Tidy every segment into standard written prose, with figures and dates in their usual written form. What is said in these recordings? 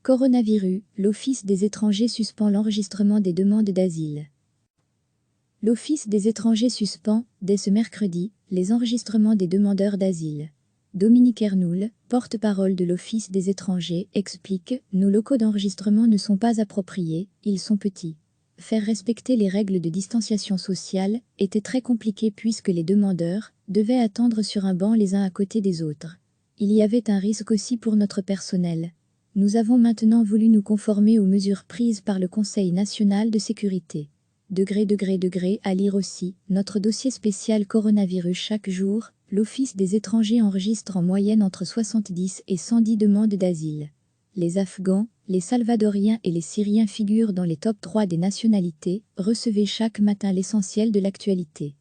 Coronavirus, l'Office des étrangers suspend l'enregistrement des demandes d'asile. L'Office des étrangers suspend, dès ce mercredi, les enregistrements des demandeurs d'asile. Dominique Ernoul, porte-parole de l'Office des étrangers, explique « Nos locaux d'enregistrement ne sont pas appropriés, ils sont petits. Faire respecter les règles de distanciation sociale était très compliqué puisque les demandeurs devaient attendre sur un banc les uns à côté des autres. Il y avait un risque aussi pour notre personnel. Nous avons maintenant voulu nous conformer aux mesures prises par le Conseil national de sécurité. » À lire aussi, notre dossier spécial coronavirus chaque jour, l'Office des étrangers enregistre en moyenne entre 70 et 110 demandes d'asile. Les Afghans, les Salvadoriens et les Syriens figurent dans les top 3 des nationalités, recevez chaque matin l'essentiel de l'actualité.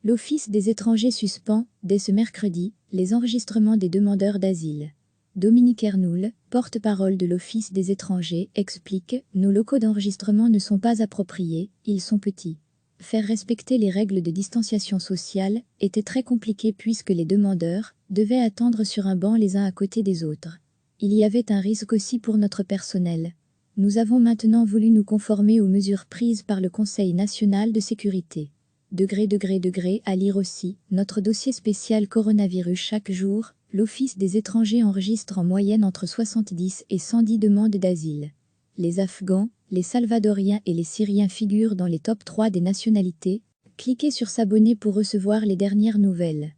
L'Office des étrangers suspend, dès ce mercredi, les enregistrements des demandeurs d'asile. Dominique Ernoul, porte-parole de l'Office des étrangers, explique « Nos locaux d'enregistrement ne sont pas appropriés, ils sont petits. Faire respecter les règles de distanciation sociale était très compliqué puisque les demandeurs devaient attendre sur un banc les uns à côté des autres. Il y avait un risque aussi pour notre personnel. Nous avons maintenant voulu nous conformer aux mesures prises par le Conseil national de sécurité. » À lire aussi, notre dossier spécial coronavirus chaque jour, l'Office des étrangers enregistre en moyenne entre 70 et 110 demandes d'asile. Les Afghans, les Salvadoriens et les Syriens figurent dans les top 3 des nationalités. Cliquez sur s'abonner pour recevoir les dernières nouvelles.